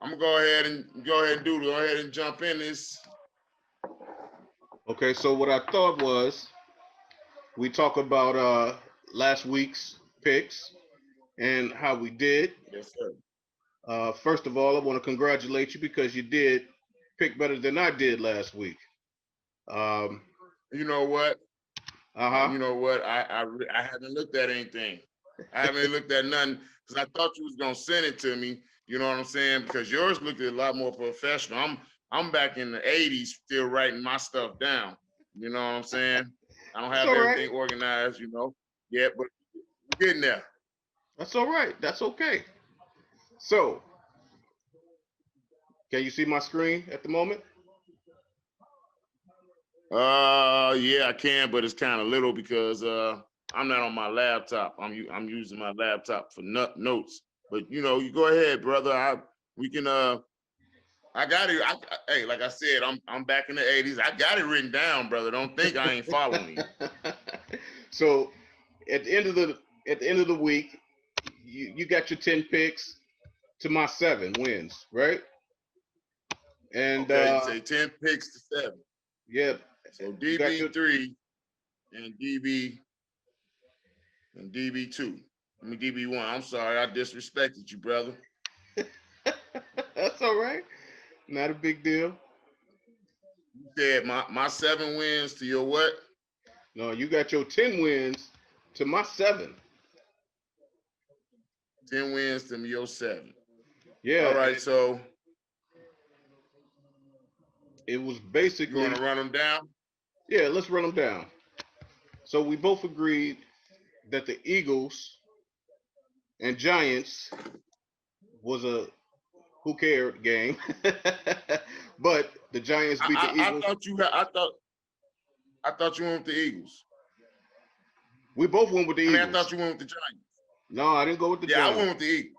I'm gonna go ahead and jump in this. Okay, so what I thought was we talk about last week's picks and how we did. Yes, sir. First of all, I want to congratulate you because you did pick better than I did last week. Um, You know what? uh-huh. You know what? I haven't looked at anything. I haven't looked at nothing because I thought you was gonna send it to me. You know what I'm saying? Because yours looked a lot more professional. I'm back in the '80s, still writing my stuff down. You know what I'm saying? I don't That's have all right. everything organized, yet, but we're getting there. That's all right. That's okay. So, can you see my screen at the moment? Yeah, I can, but it's kind of little because I'm not on my laptop. I'm using my laptop for notes. But you go ahead, brother. We can I got it. Hey, like I said, I'm back in the '80s. I got it written down, brother. Don't think I ain't following you. So, at the end of the week, you got your 10 picks to my 7 wins, right? And Okay, you say 10 picks to 7. yeah, So you got your DB3 and DB2. I mean DB1. I'm sorry, I disrespected you, brother. That's all right. Not a big deal. You said my 7 wins to your what? No, you got your 10 wins to my 7. 10 wins to your 7. Yeah, All right, so it was you basically. want to run them down? Yeah, let's run them down. So we both agreed that the Eagles and Giants was a who cared game, but the Giants beat the I Eagles. thought I thought you went with the Eagles. We both went with the I mean, I Eagles. thought you went with the Giants. No, I didn't go with the Yeah, Giants. I went with the Eagles.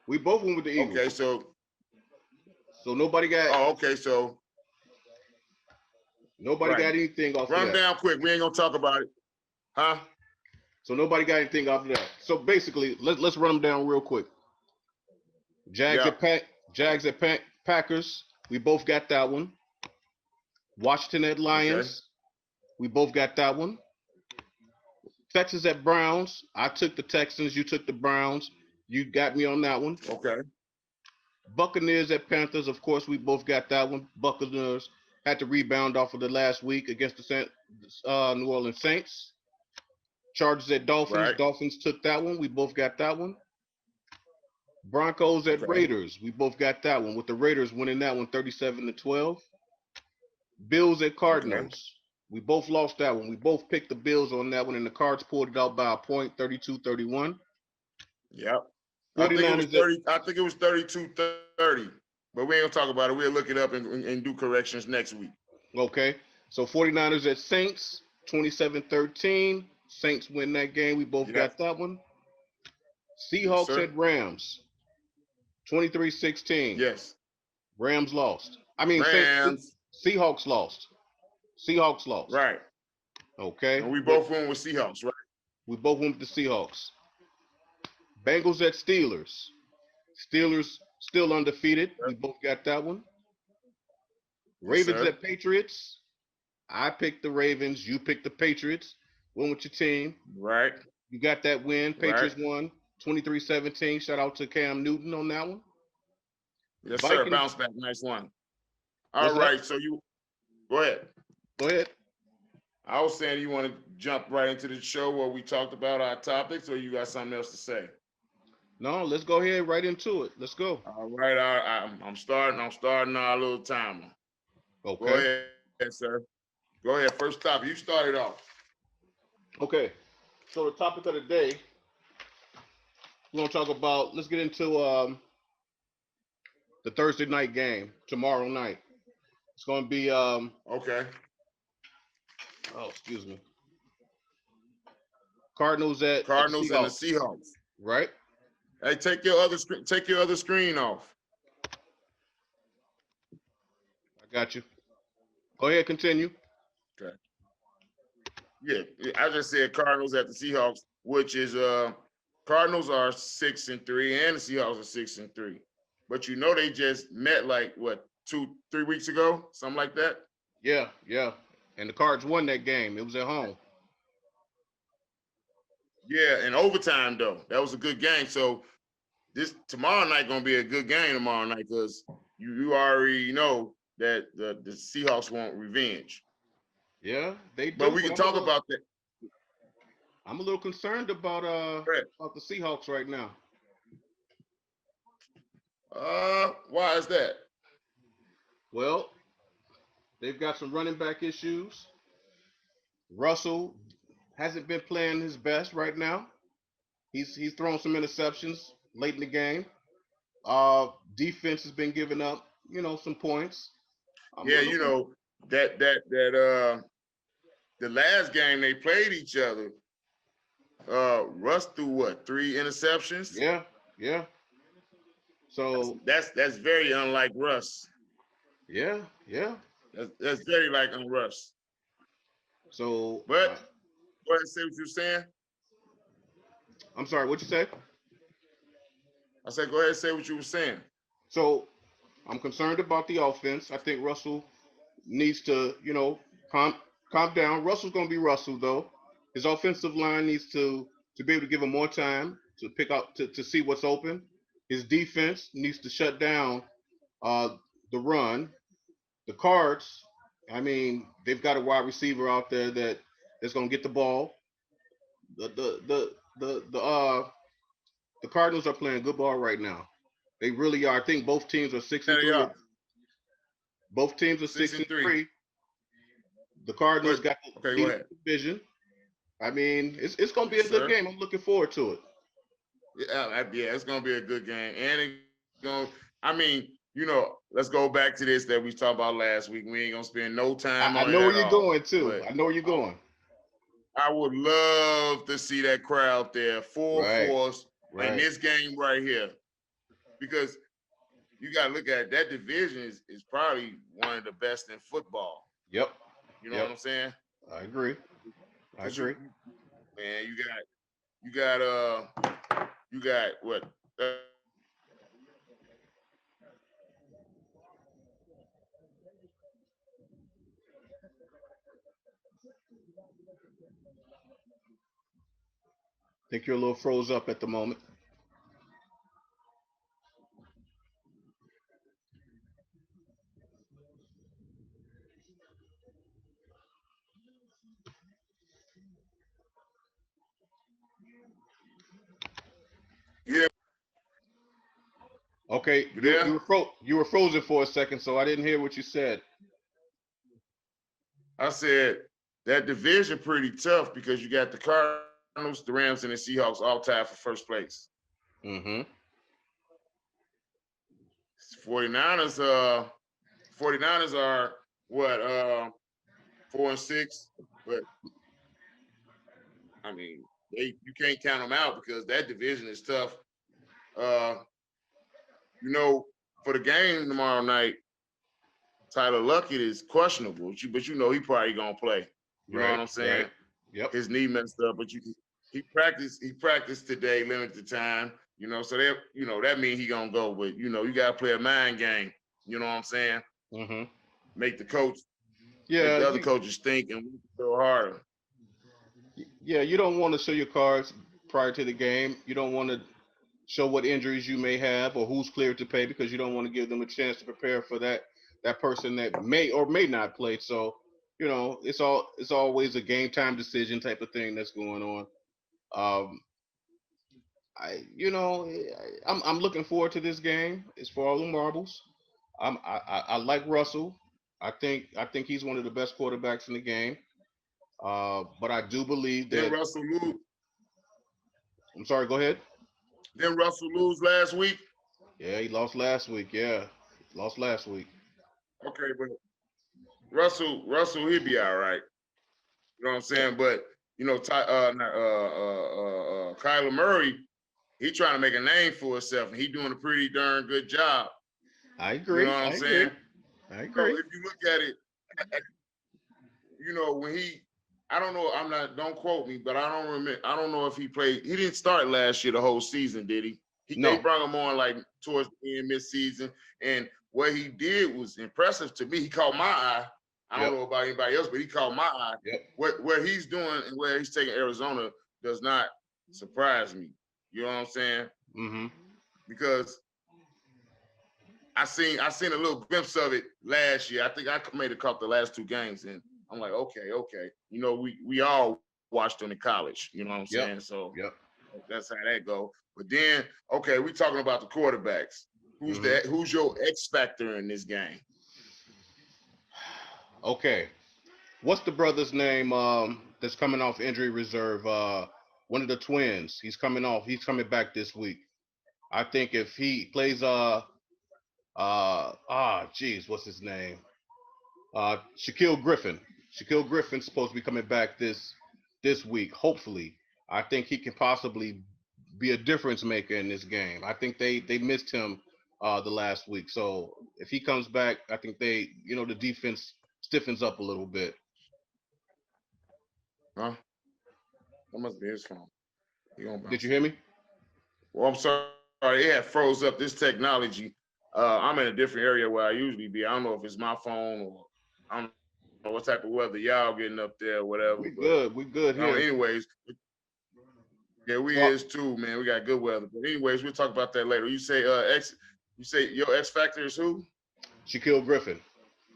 We both went with the Eagles. Okay, so nobody got. oh, okay, so Nobody right. got anything off of Run them that. down quick. We ain't gonna talk about it, huh? So nobody got anything off of that. So basically, let's run them down real quick. Jags Yeah. at Packers. We both got that one. Washington at Lions. Okay. We both got that one. Texans at Browns. I took the Texans. You took the Browns. You got me on that one. Okay. Buccaneers at Panthers. Of course, we both got that one. Buccaneers had to rebound off of the last week against the New Orleans Saints. Chargers at Dolphins. Right. Dolphins took that one. We both got that one. Broncos at Okay. Raiders. We both got that one, with the Raiders winning that one 37-12. Bills at Cardinals. Okay. We both lost that one. We both picked the Bills on that one, and the Cards pulled it out by a point, 32-31. Yep. 49ers I think it was 32-30. But we ain't gonna talk about it. We'll look it up and do corrections next week. Okay. So 49ers at Saints, 27-13. Saints win that game. We both got that one. Seahawks at Rams, 23-16. Yes. Rams lost. I mean, Rams. Seahawks lost. Seahawks lost. Right. Okay. And we both went with Seahawks, right? We both went with the Seahawks. Bengals at Steelers. Steelers still undefeated. Yep. We both got that one. Yes, Ravens at Patriots. I picked the Ravens. You picked the Patriots. Went with your team. Right. You got that win. Patriots Right. won 23-17. Shout out to Cam Newton on that one. Yes, Vikings. sir. Bounce back. Nice one. All right. So you go ahead. Go ahead. I was saying, you want to jump right into the show where we talked about our topics, or you got something else to say? No, let's go ahead right into it. Let's go. All right. I'm starting our little timer. Okay. Go ahead, sir. Go ahead. First topic. You started off. Okay. So the topic of the day, we're gonna talk about. Let's get into the Thursday night game tomorrow night. It's gonna be okay. Oh, excuse me. Cardinals and the Seahawks. Right. Hey, take your other screen off. I got you. Go ahead, continue. Okay. Yeah, I just said Cardinals at the Seahawks, which is Cardinals are 6-3 and the Seahawks are 6-3. but they just met like what 2-3 weeks ago, something like that. Yeah, yeah. And the Cards won that game. It was at home. Yeah, in overtime though, that was a good game. So this tomorrow night gonna be a good game tomorrow night because you already know that the Seahawks want revenge. Yeah, they But do. we But can talk about that. I'm a little concerned about the Seahawks right now. Why is that? Well, they've got some running back issues. Russell hasn't been playing his best right now. He's thrown some interceptions late in the game. Defense has been giving up, some points. I'm a Yeah, little. that the last game they played each other, Russ threw what 3 interceptions. Yeah, yeah. So That's very unlike Russ. yeah, yeah. That's very like on Russ. So But go ahead and say what you're saying. I'm sorry. What you say? I said go ahead and say what you were saying. So I'm concerned about the offense. I think Russell needs to, calm down. Russell's going to be Russell though. His offensive line needs to be able to give him more time to pick up to see what's open. His defense needs to shut down uh, the run. The Cards, I mean, they've got a wide receiver out there that's going to get the ball. The Cardinals are playing good ball right now. They really are. I think both teams are six Yeah, and they three. are Both teams are six six and and three. three. The Cardinals But got the okay, go lead ahead. division. I mean, it's going to be Yes, a good sir. game. I'm looking forward to it. Yeah, it's gonna be a good game, and it's gonna. I mean, let's go back to this that we talked about last week. We ain't gonna spend no time I on it know where at you're all. going too. But I know where you're going. I would love to see that crowd there, full Right, force, in right. this game right here, because you got to look at it, that division is probably one of the best in football. Yep, You know what yep. I'm saying? I agree. I Because agree. man, you got what? Think you're a little froze up at the moment. Yeah, Okay, you you there? you were frozen for a second, so I didn't hear what you said. I said that division pretty tough because you got the Cardinals, the Rams, and the Seahawks all tied for first place. Mm-hmm. 49ers, 49ers are what 4-6, but I mean you can't count them out because that division is tough. Uh, you know, for the game tomorrow night, Tyler Luckett is questionable, but he probably gonna play. You know what Right, I'm right. saying? Yep. His knee messed up, but he practiced today, limited time. So that means he gonna go. But you gotta play a mind game. You know what I'm saying? Mm-hmm. Make Yeah, the other coaches think and work a little harder. yeah. You don't want to show your cards prior to the game. You don't want to show what injuries you may have or who's cleared to play because you don't want to give them a chance to prepare for that person that may or may not play. So it's always a game time decision type of thing that's going on. Um, I'm looking forward to this game. It's for all the marbles. I like Russell. I think he's one of the best quarterbacks in the game. But I do believe Then that. Russell lose. I'm sorry. Go ahead. Then Russell lose last week. Yeah, he lost last week. Yeah, lost last week. Okay, but Russell, he'll be all right. You know what I'm Yeah, saying? But Kyler Murray, he trying to make a name for himself, and he doing a pretty darn good job. I You know agree. what I'm I agree. saying? I So agree. if you look at it, when I don't know, don't quote me, but I don't remember. I don't know if he played. He didn't start last year the whole season, did he? They No. brought him on like towards the end mid-season, and what he did was impressive to me. He caught my eye. I don't Yep. know about anybody else, but he caught my eye. Yep. What he's doing and where he's taking Arizona does not surprise me. You know what I'm saying? Mm-hmm. Because I seen a little glimpse of it last year. I think I made a couple the last 2 games, and I'm like, okay. You know, we all watched him in college. You know what I'm Yep. saying? So Yep. that's how that go. But then, okay, we talking about the quarterbacks. Who's your X factor in this game? Okay. What's the brother's name that's coming off injury reserve? One of the twins. He's coming off. He's coming back this week. I think if he plays what's his name? Shaquille Griffin. Shaquille Griffin's supposed to be coming back this week, hopefully. I think he can possibly be a difference maker in this game. I think they missed him the last week. So if he comes back, I think the defense stiffens up a little bit. Huh? That must be his phone. Did you hear me? Well, I'm sorry. It had froze up this technology. I'm in a different area where I usually be. I don't know if it's my phone or I don't know what type of weather y'all getting up there or whatever. We good. We good here. Anyways, yeah, we is too, man. We got good weather. But anyways, we'll talk about that later. You say you say your X factor is who? Shaquille Griffin.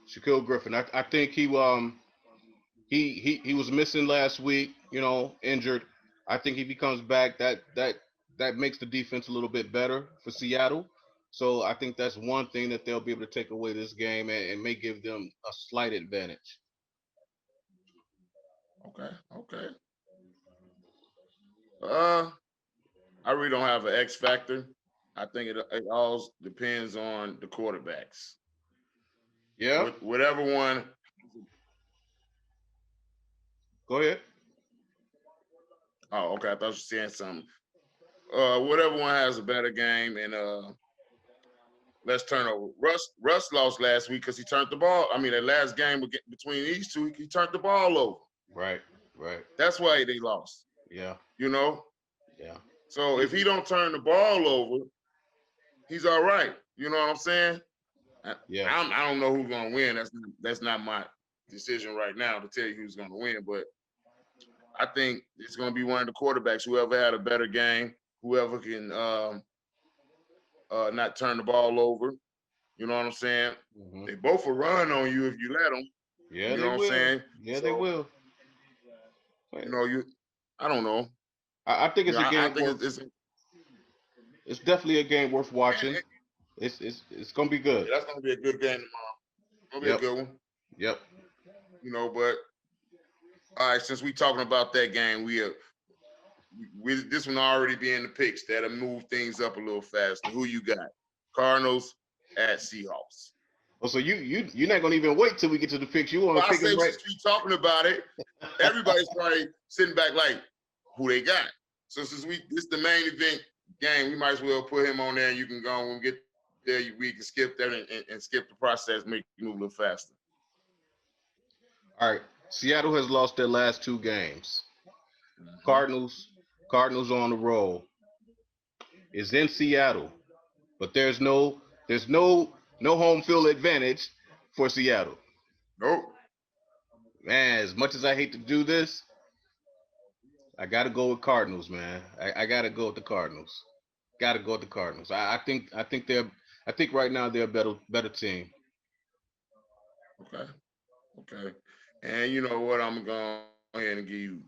Shaquille Griffin. I think he was missing last week, injured. I think if he comes back, that makes the defense a little bit better for Seattle. So I think that's one thing that they'll be able to take away this game and may give them a slight advantage. Okay. I really don't have an X factor. I think it all depends on the quarterbacks. Yeah. Whatever one. Go ahead. Oh, okay. I thought you were saying something. Whatever one has a better game, and let's turn over. Russ lost last week because he turned the ball. I mean, the last game between these two, he turned the ball over. Right. That's why they lost. Yeah. Yeah. So if he don't turn the ball over, he's all right. You know what I'm saying? Yeah. I don't know who's gonna win. That's not my decision right now to tell you who's gonna win, but I think it's gonna be one of the quarterbacks. Whoever had a better game, whoever can not turn the ball over. You know what I'm saying? Mm-hmm. They both will run on you if you let them. Yeah, you know what I'm saying? Yeah, they will. I don't know. I think it's a game. I think it's definitely a game worth watching. It's gonna be good. Yeah, that's gonna be a good game tomorrow. Gonna be a good one. Yep. But all right, since we talking about that game, we this one already be in the picks. That'll move things up a little faster. Who you got? Cardinals at Seahawks. Oh, so you're not gonna even wait till we get to the picks. You want to pick them right? Since we talking about it, everybody's probably sitting back like, who they got? So since this is the main event game, we might as well put him on there, and you can go and get there. We can skip that and skip the process, make it move a little faster. All right. Seattle has lost their last 2 games. Mm-hmm. Cardinals on the roll. It's in Seattle, but there's no home field advantage for Seattle. Nope. Man, as much as I hate to do this, I gotta go with Cardinals, man. I gotta go with the Cardinals. Gotta go with the Cardinals. I think right now they're a better team. Okay. And you know what? I'm going to go ahead and give you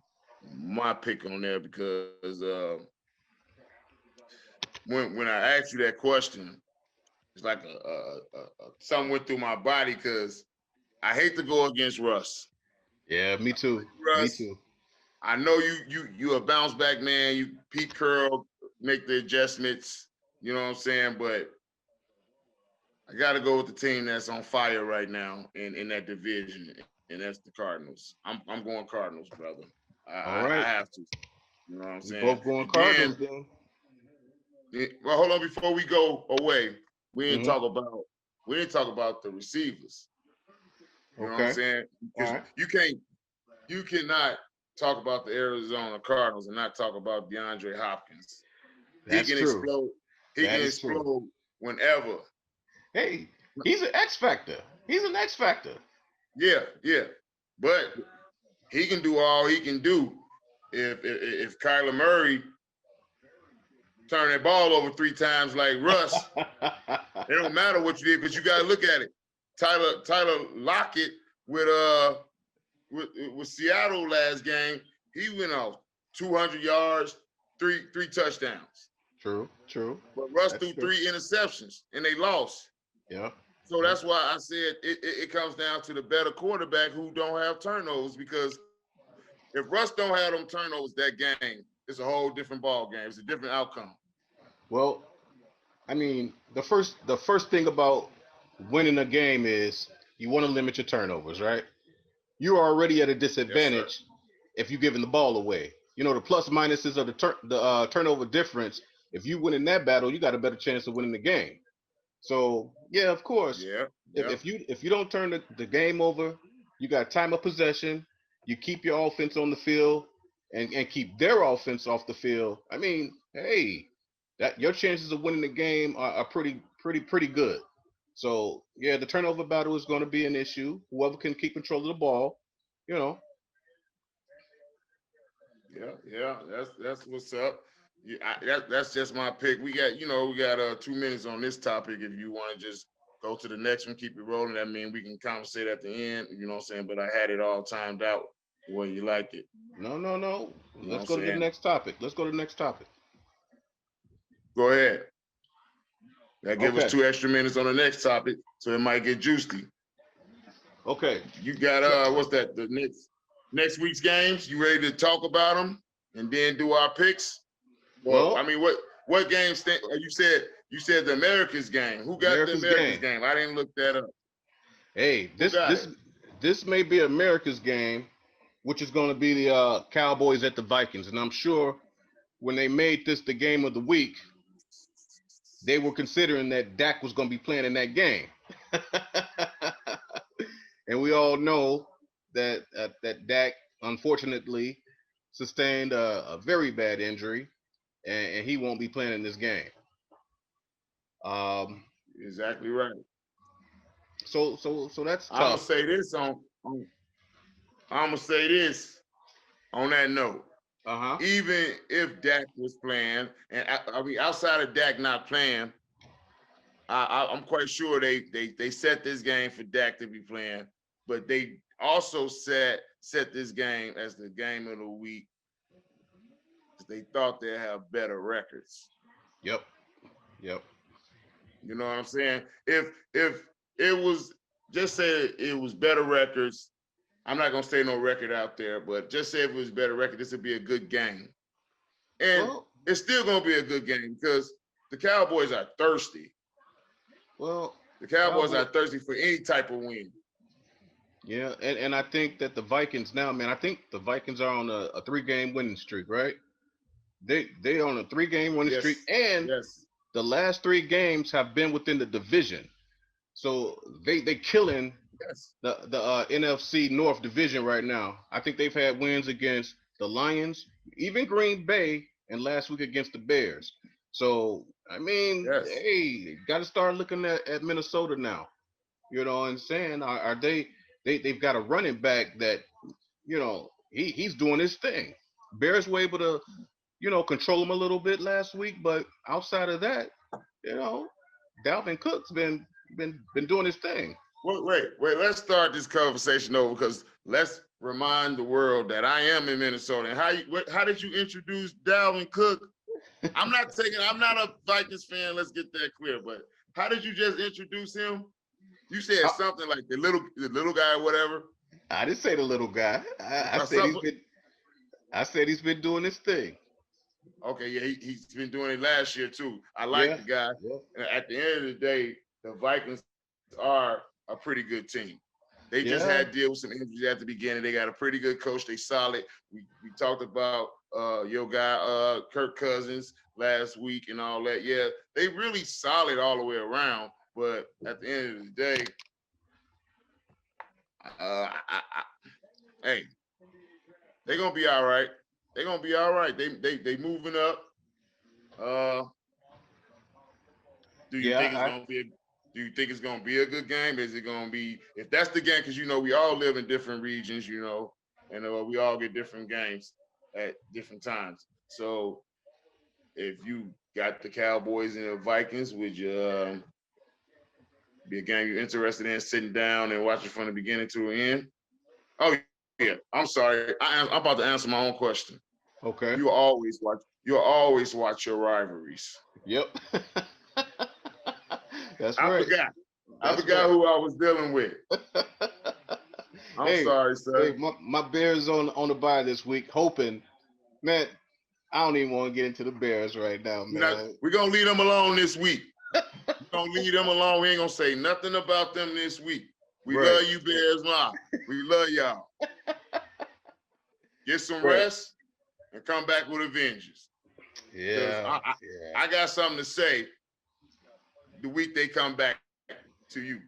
my pick on there because when I asked you that question, it's like something went through my body because I hate to go against Russ. Yeah, me too. Russ, me too. I know you a bounce back man. You Pete Curl, make the adjustments. You know what I'm saying? But I got to go with the team that's on fire right now in that division, and that's the Cardinals. I'm going Cardinals, brother. All right. I have to. You know what I'm saying? Both going Cardinals then. Well, hold on. Before we go away, we didn't talk about the receivers. You know what I'm saying? Because you cannot talk about the Arizona Cardinals and not talk about DeAndre Hopkins. That's he can true. explode. He That can is true. explode whenever. Hey, he's an X factor. He's an X factor. Yeah, yeah. But he can do all he can do. If Kyler Murray turn that ball over 3 times like Russ, it don't matter what you did, because you gotta look at it. Tyler Lockett with Seattle last game, he went off 200 yards, three touchdowns. True, true. But Russ That's threw true. 3 interceptions and they lost. Yeah. So Yeah. that's why I said it comes down to the better quarterback who don't have turnovers, because if Russ don't have them turnovers that game, it's a whole different ball game. It's a different outcome. Well, I mean, the first thing about winning a game is you want to limit your turnovers, right? You're already at a Yes, sir. disadvantage if you're giving the ball away. You know the plus minuses of the turnover difference. If you win in that battle, you got a better chance of winning the game. So yeah, of course, Yeah, if, yeah, if you don't turn the game over, you got time of possession. You keep your offense on the field and keep their offense off the field. I mean, hey, that your chances of winning the game are pretty good. So yeah, the turnover battle is going to be an issue. Whoever can keep control of the ball, you know. yeah. That's what's up. Yeah, that's just my pick. We got 2 minutes on this topic. If you want to just go to the next one, keep it rolling. That means we can conversate at the end. You know what I'm saying? But I had it all timed out the way you like it. No, no, no. You know what Let's I'm go to the saying? next topic. Let's go to the next topic. Go ahead. That give us Okay. 2 extra minutes on the next topic, so it might get juicy. Okay. You got So, what's that? The next week's games. You ready to talk about them and then do our picks? Well, I well, mean, what games? You said the Americans game. Who got the America's Americans game. game? I didn't look that up. Hey, Who this got this it? this may be America's game, which is going to be the Cowboys at the Vikings, and I'm sure when they made this the game of the week, they were considering that Dak was going to be playing in that game. And we all know that Dak unfortunately sustained a very bad injury, and he won't be playing in this game. Um, Exactly right. so that's I'm gonna tough. say this I'm gonna say this on that note. Uh huh. Even if Dak was playing, and I mean outside of Dak not playing, I'm quite sure they set this game for Dak to be playing, but they also set this game as the game of the week because they thought they'd have better records. Yep. Yep. You know what I'm saying? If it was, just say it was better records, I'm not gonna say no record out there, but just say if it was better record, this would be a good game. And Well, it's still gonna be a good game because the Cowboys are thirsty. well, The Cowboys Cowboy. are thirsty for any type of win. Yeah, and I think that the Vikings now, man. I think the Vikings are on a 3 game winning streak, right? They on a 3 game winning streak, Yes, and yes, the last 3 games have been within the division. So they killing yes. the NFC North division right now. I think they've had wins against the Lions, even Green Bay, and last week against the Bears. So I mean, Yes. hey, got to start looking at Minnesota now. You know what I'm saying? Are they've got a running back that he's doing his thing. Bears were able to control him a little bit last week, but outside of that, you know, Dalvin Cook's been doing his thing. Wait. Let's start this conversation over because let's remind the world that I am in Minnesota. And how did you introduce Dalvin Cook? I'm not a Vikings fan. Let's get that clear. But how did you just introduce him? You said I, something like the little guy, or whatever. I didn't say the little guy. I Or said something. I said he's been doing his thing. Okay, yeah, he's been doing it last year too. I like Yeah, the guy. yeah, And at the end of the day, the Vikings are a pretty good team. They just had to yeah, deal with some injuries at the beginning. They got a pretty good coach. They solid. We talked about your guy Kirk Cousins last week and all that. Yeah, they really solid all the way around. But at the end of the day, hey, they're gonna be all right. They're gonna be all right. They moving up. Uh, Do you think it's Yeah, gonna be? Do you think it's gonna be a good game? Is it gonna be? If that's the game, because we all live in different regions, and we all get different games at different times. So if you got the Cowboys and the Vikings, would you be a game you're interested in sitting down and watching from the beginning to the end? Oh yeah, I'm sorry. I'm about to answer my own question. okay. You always watch. You always watch your rivalries. Yep. That's I right. forgot. I That's forgot right. who I was dealing with. I'm Hey, sorry, hey, sir. my Bears on the bye this week, hoping, man. I don't even want to get into the Bears right now, man. We're gonna leave them alone this week. We're gonna leave them alone. We ain't gonna say nothing about them this week. We Right, love you, Bears Mom. We love y'all. Get some right. rest and come back with a vengeance. Because Yeah, yeah. I got something to say the week they come back to you.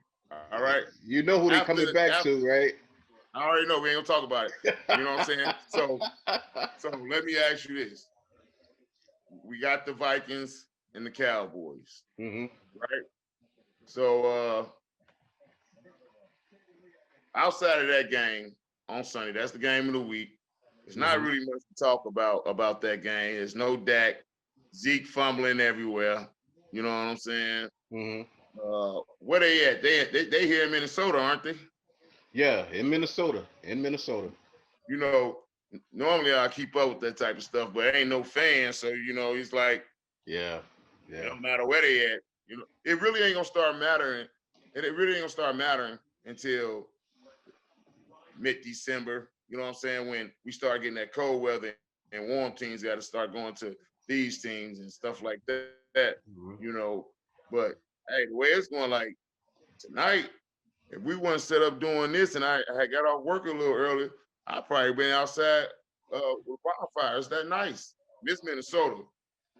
All right. You know who they coming back After to, right? I already know we ain't gonna talk about it. You know what I'm saying? So let me ask you this. We got the Vikings and the Cowboys, hmm right? So outside of that game on Sunday, that's the game of the week. It's not really much to talk about that game. There's no Dak, Zeke fumbling everywhere. You know what I'm saying? hmm Where they at? They here in Minnesota, aren't they? Yeah, in Minnesota. In Minnesota. You know, normally I keep up with that type of stuff, but ain't no fan, so it's like Yeah, it yeah. don't matter where they at. It really ain't gonna start mattering, and it really ain't gonna start mattering until mid-December. You know what I'm saying? When we start getting that cold weather and warm teams got to start going to these teams and stuff like that. Mhm. But hey, the way it's going, like tonight, if we weren't set up doing this and I had got off work a little early, I'd probably been outside with bonfires that nice. Miss Minnesota.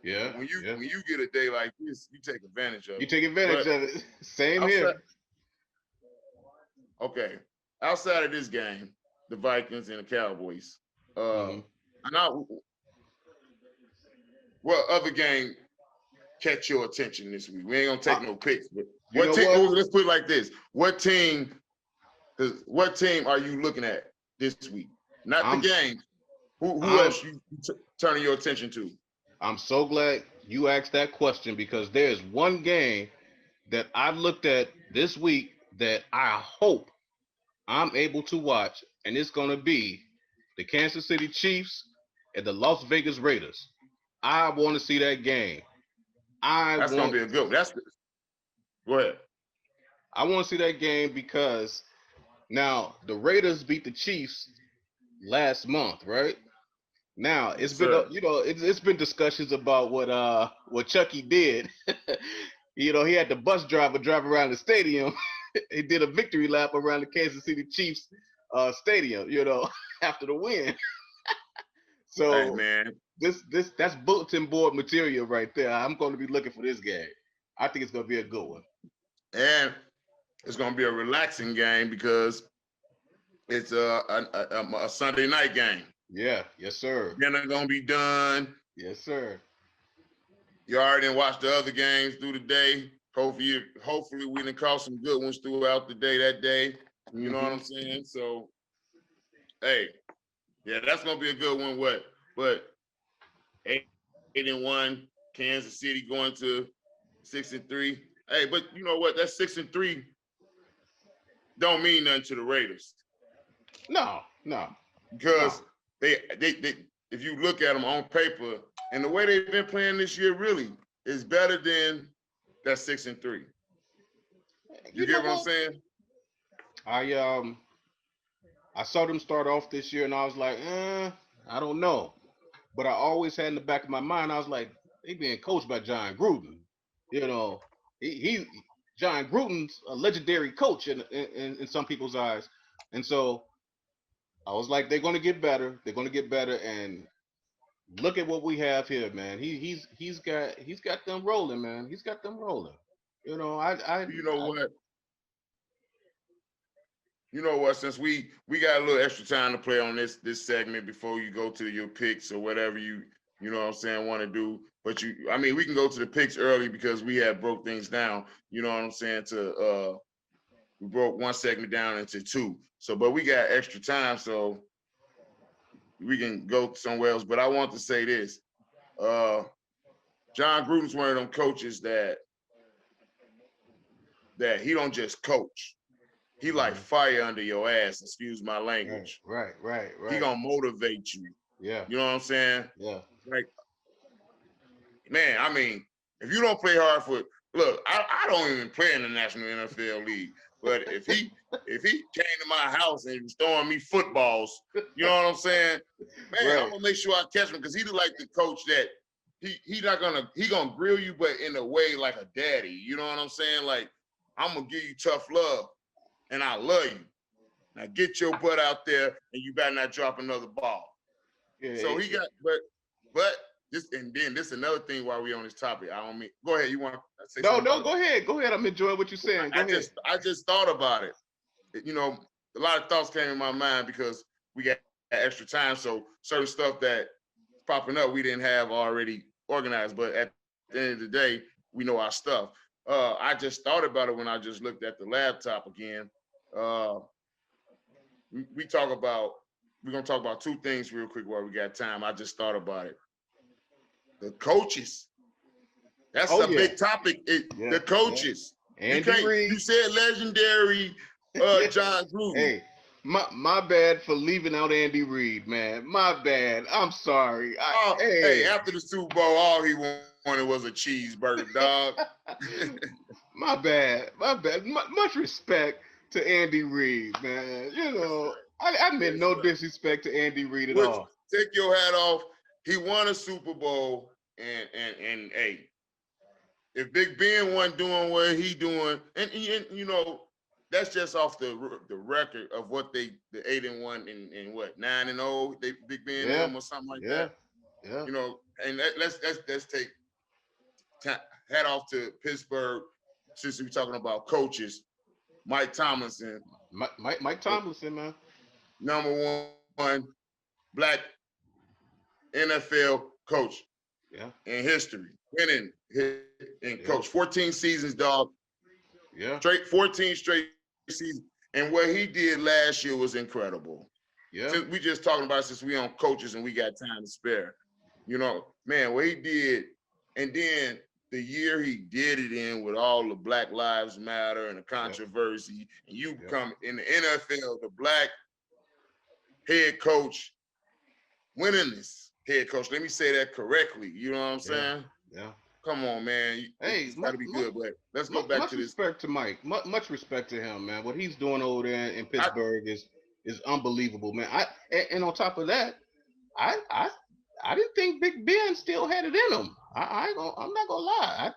Yeah, When you yeah. when you get a day like this, you take advantage of You it. take advantage But of it. Same outside, here. okay, outside of this game, the Vikings and the Cowboys. hmm And I, what other game catch your attention this week? We ain't gonna take no picks, but You what know team? what? Let's put it like this: What team? What team are you looking at this week? Not the I'm game. Who I'm else you turning your attention to? I'm so glad you asked that question because there's one game that I looked at this week that I hope I'm able to watch, and it's gonna be the Kansas City Chiefs and the Las Vegas Raiders. I want to see that game. I That's gonna want be a good one. Go ahead. I want to see that game because now the Raiders beat the Chiefs last month, right? Now Yes, it's been sir. it's been discussions about what Chucky did. He had the bus driver drive around the stadium. He did a victory lap around the Kansas City Chiefs stadium. After the win. Hey So man, that's bulletin board material right there. I'm going to be looking for this game. I think it's going to be a good one. and it's gonna be a relaxing game because it's a Sunday night game. Yeah, yes sir. Dinner gonna be done. Yes sir. You already watched the other games through the day. Hopefully we done caught some good ones throughout the day that day. You know what hmm I'm saying? So, hey, yeah, that's gonna be a good one. But 8-1, Kansas City going to 6-3. Hey, but you know what? That 6-3 don't mean nothing to the Raiders No, no, no. because they if you look at them on paper and the way they've been playing this year, really is better than that 6-3. You You know get what I'm what? saying? I I saw them start off this year, and I was like, I don't know. But I always had in the back of my mind, I was like, they being coached by John Gruden. You know, he John Gruden's a legendary coach in some people's eyes, and so I was like, they're going to get better. They're going to get better, and look at what we have here, man. He's got them rolling, man. He's got them rolling. You know, You know what? You know what? Since we got a little extra time to play on this segment before you go to your picks or whatever you you know what I'm saying, want to do. But we can go to the picks early because we have broke things down, you know what I'm saying, we broke one segment down into two. So, but we got extra time, so we can go somewhere else. But I want to say this. John Gruden's one of them coaches that he don't just coach. He like fire under your ass, excuse my language. Right. He gonna motivate you. Yeah. You know what I'm saying? Yeah. Like, man, I mean, if you don't play hard look, I don't even play in the National NFL League. But if he came to my house and was throwing me footballs, you know what I'm saying? Man, I'm gonna make sure I catch him because he like the coach that he gonna grill you, but in a way like a daddy. You know what I'm saying? Like, I'm gonna give you tough love, and I love you. Now get your butt out there, and you better not drop another ball. Yeah, so he got, but this, and then this another thing while we on this topic. I don't mean. Go ahead. You want to say something? No. Go ahead. Go ahead. I'm enjoying what you're saying. I just thought about it. You know, a lot of thoughts came in my mind because we got extra time. So certain stuff that's popping up we didn't have already organized. But at the end of the day, we know our stuff. I just thought about it when I just looked at the laptop again. We're gonna talk about two things real quick while we got time. I just thought about it. The coaches. That's a big topic. The coaches. You said legendary John Gruden. Hey, my bad for leaving out Andy Reid, man. My bad. I'm sorry. Hey, after the Super Bowl, all he wanted was a cheeseburger, dog. My bad. Much respect to Andy Reid, man. You know, I meant no disrespect to Andy Reid at all. Take your hat off. He won a Super Bowl, and hey, if Big Ben wasn't doing what he doing, and you know, that's just off the record of what the 8-1 and what 9-0 they Big Ben them or something like that. Yeah. You know, and let's take hat off to Pittsburgh since we're talking about coaches. Mike Tomlinson. Mike Tomlinson, man. Number one black NFL coach in history. Winning and coach. 14 seasons, dog. Yeah. 14 straight seasons. And what he did last year was incredible. Yeah. Since we just talking about since we on coaches and we got time to spare. You know, man, what he did, and then the year he did it in with all the Black Lives Matter and the controversy, and you become in the NFL, the black head coach, winningest head coach. Let me say that correctly. You know what I'm saying? Yeah. Come on, man. Hey, it's got to be good, but let's go back to this. Much respect to Mike. Much respect to him, man. What he's doing over there in Pittsburgh is unbelievable, man. And on top of that, I didn't think Big Ben still had it in him. I'm not gonna lie.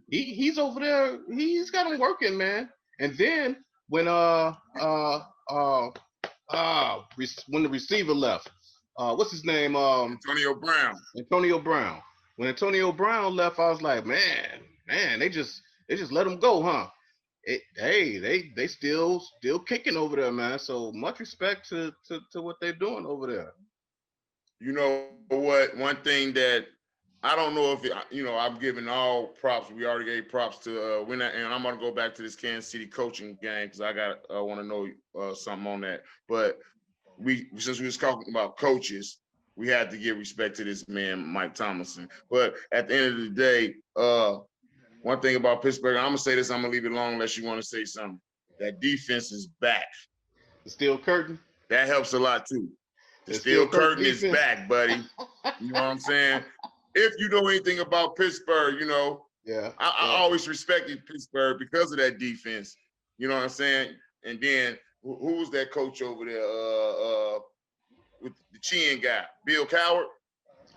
He's over there. He's got him working, man. And then when the receiver left, what's his name? Antonio Brown. When Antonio Brown left, I was like, man, they just let him go, huh? They still kicking over there, man. So much respect to what they're doing over there. You know what? One thing that I don't know if I'm giving all props. We already gave props to and I'm gonna go back to this Kansas City coaching game because I want to know something on that. But since we was talking about coaches, we had to give respect to this man, Mike Tomlinson. But at the end of the day, one thing about Pittsburgh, I'm gonna say this. I'm gonna leave it alone unless you want to say something. That defense is back. The steel curtain. That helps a lot too. The steel curtain is back, buddy. You know what I'm saying? If you know anything about Pittsburgh, you know, I always respected Pittsburgh because of that defense. You know what I'm saying? And then who was that coach over there? With the chin guy, Bill Coward.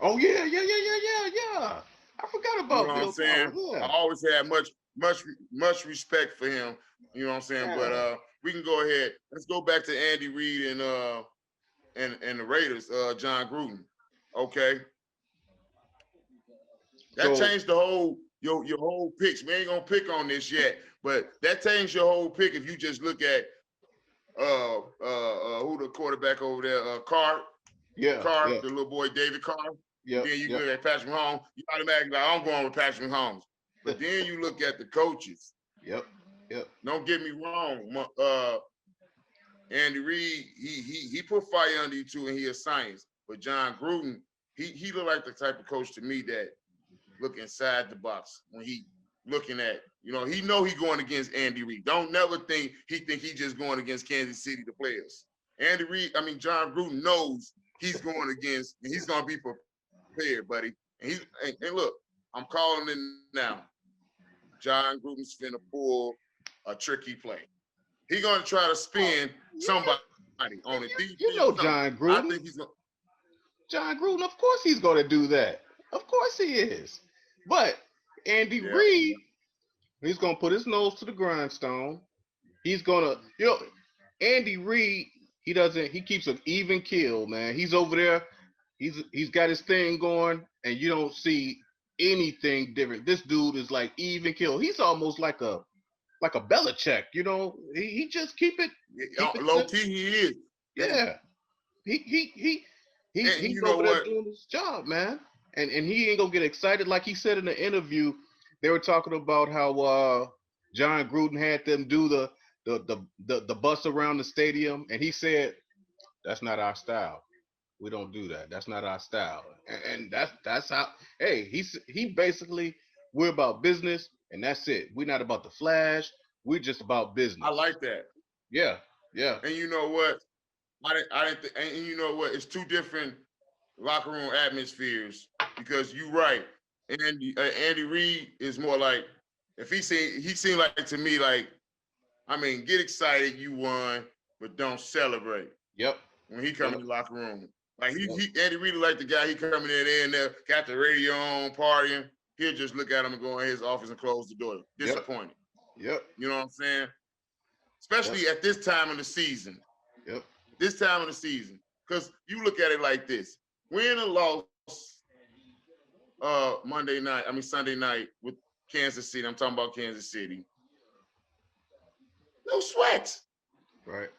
Oh yeah. I forgot about Bill what I'm saying? Coward. Yeah. I always had much respect for him. You know what I'm saying? Yeah. But we can go ahead. Let's go back to Andy Reid and the Raiders, John Gruden. Okay. That changed the whole your whole picks. We ain't gonna pick on this yet, but that changed your whole pick if you just look at who the quarterback over there, Carr. The little boy David Carr. Yep. Then you Yep. look at Patrick Mahomes, you automatically like, I'm going with Patrick Mahomes. But then you look at the coaches. Yep. Yep. Don't get me wrong. Andy Reid, he put fire under you too, and he is science. But John Gruden, he looked like the type of coach to me that look inside the box when he looking at, he know he going against Andy Reid. Don't never think he just going against Kansas City, the players. John Gruden knows he's going against, and he's going to be prepared, buddy. And look, I'm calling it now. John Gruden's finna pull a tricky play. He gonna try to spin somebody on it. John Gruden. I think he's gonna. John Gruden, of course he's gonna do that. Of course he is. But Andy Reid, he's gonna put his nose to the grindstone. He's gonna, Andy Reid, he keeps an even keel, man. He's over there. He's got his thing going, and you don't see anything different. This dude is like even keel. He's almost like a Belichick, He just keep it low key. He is. Yeah. He's over there doing his job, man. And he ain't gonna get excited. Like he said in the interview, they were talking about how John Gruden had them do the bus around the stadium, and he said, "That's not our style. We don't do that. That's not our style." And that's how. Hey, he basically, we're about business, and that's it. We're not about the flash. We're just about business. I like that. Yeah. And you know what? And you know what? It's two different locker room atmospheres, because you're right. Andy Reid is more like, if he seemed like to me like, get excited, you won, but don't celebrate. Yep. When he come in the locker room, like Andy Reid like the guy, he coming in there, got the radio on, partying. He'll just look at him and go in his office and close the door. Disappointed. Yep. You know what I'm saying? Especially at this time of the season. Yep. This time of the season. Because you look at it like this. Win or loss Sunday night with Kansas City. I'm talking about Kansas City. No sweat. Right.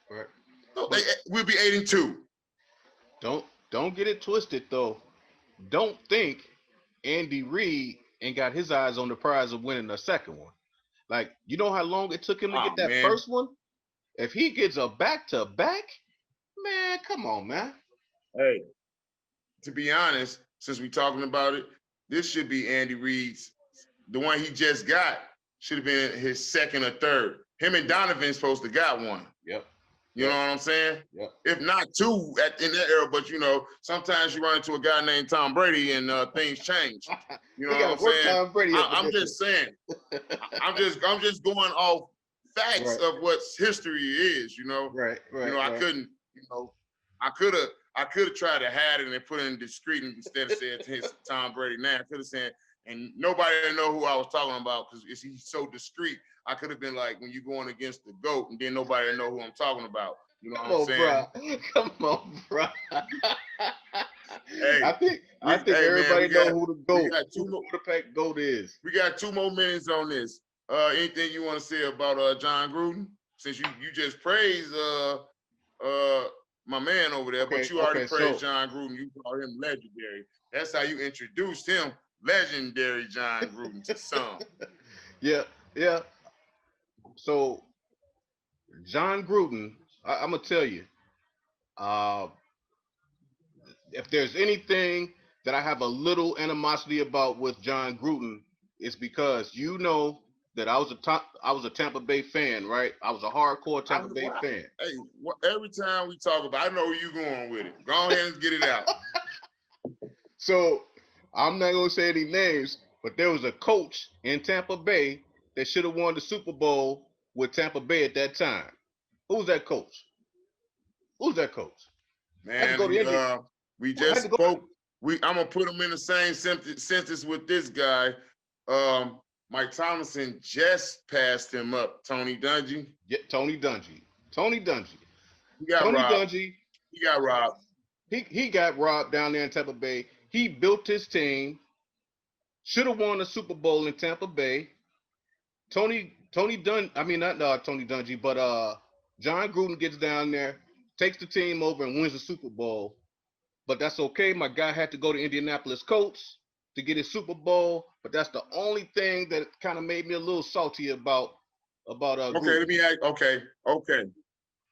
No, we'll be 8-2. Don't get it twisted though. Don't think Andy Reid ain't got his eyes on the prize of winning the second one. Like, you know how long it took him to get that first one? If he gets a back-to-back, man, come on, man. Hey, to be honest, since we're talking about it, this should be Andy Reid's. The one he just got should have been his second or third. Him and Donovan's supposed to got one. Yep. You know what I'm saying? Yep. If not two in that era, but sometimes you run into a guy named Tom Brady and things change. You know what I'm saying? Tom Brady I'm just saying. I'm just going off facts of what history is. Right. I couldn't. I could have tried to hide it and put it in discreet instead of saying it's Tom Brady. Now I could have said, and nobody know who I was talking about because he's so discreet. I could have been like, when you're going against the GOAT, and then nobody know who I'm talking about. You know what I'm saying? Come on, bro. Hey, I think everybody know who the GOAT, who the pack GOAT is. We got 2 more minutes on this. Anything you want to say about John Gruden? Since you just praised my man over there, but you already praised John Gruden. You call him legendary. That's how you introduced him, legendary John Gruden, to some. Yeah. So, John Gruden, I'm going to tell you, if there's anything that I have a little animosity about with John Gruden, it's because that I was a Tampa Bay fan, right? I was a hardcore Tampa Bay fan. Hey, every time we talk about, I know where you're going with it. Go ahead and get it out. So, I'm not going to say any names, but there was a coach in Tampa Bay that should have won the Super Bowl with Tampa Bay at that time. Who's that coach? Man, we just spoke. I'm gonna put him in the same sentence with this guy. Mike Tomlinson just passed him up. Tony Dungy. Yeah, Tony Dungy. He got robbed. He got robbed down there in Tampa Bay. He built his team. Should have won the Super Bowl in Tampa Bay. Not Tony Dungy, but John Gruden gets down there, takes the team over, and wins the Super Bowl. but that's okay. My guy had to go to Indianapolis Colts to get his Super Bowl, but that's the only thing that kind of made me a little salty about Okay, let Gruden. me ask. Okay.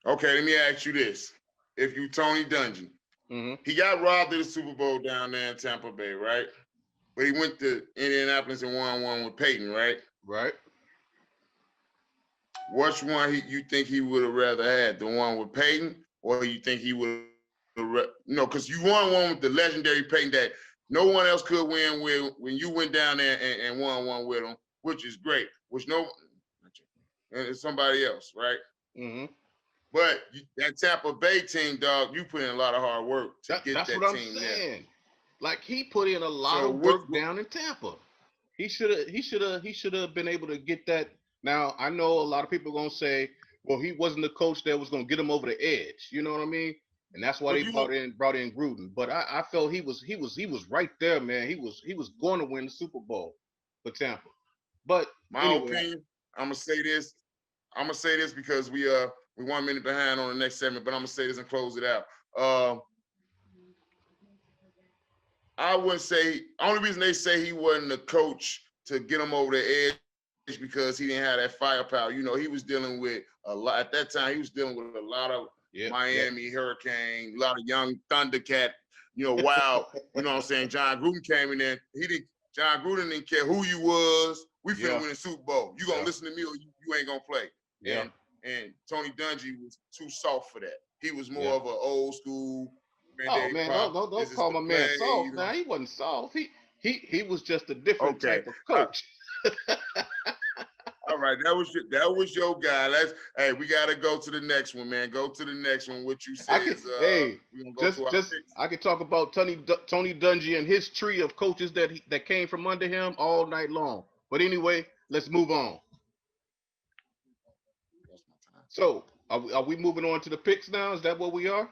Let me ask you this: if you Tony Dungy, Hmm. he got robbed of the Super Bowl down there in Tampa Bay, right? But he went to Indianapolis and won one with Peyton, right? Right? Which one you think he would have rather had? The one with Peyton, or you think he would because you won one with the legendary Peyton that no one else could win with when you went down there and won one with him, which is great. Which and it's somebody else, right? Hmm. But that Tampa Bay team, dog, you put in a lot of hard work to get That's what that I'm team there. saying. Like he put in a lot So of work down in Tampa. He should have been able to get that. Now I know a lot of people are gonna say, well, he wasn't the coach that was gonna get him over the edge. You know what I mean? And that's why but they brought in Gruden. But I felt he was right there, man. He was going to win the Super Bowl for Tampa. But my anyway, opinion, I'm gonna say this. I'm gonna say this because we 1 minute behind on the next segment, but I'm gonna say this and close it out. I wouldn't say only reason they say he wasn't the coach to get him over the edge because he didn't have that firepower. You know, he was dealing with a lot at that time. He was dealing with a lot of Miami Hurricane, a lot of young Thundercat. Wild. You know what I'm saying? John Gruden came in there. John Gruden didn't care who you was. We finna win a Super Bowl. You gonna listen to me or you ain't gonna play. Yeah. And Tony Dungy was too soft for that. He was more Yeah. of an old school. Oh man, don't call my man soft. Now he wasn't soft. He was just a different type of coach. All right, that was your guy. Hey, we gotta go to the next one, man. Go to the next one. What you say is I could talk about Tony Dungy and his tree of coaches that came from under him all night long. But anyway, let's move on. So are we moving on to the picks now? Is that what we are?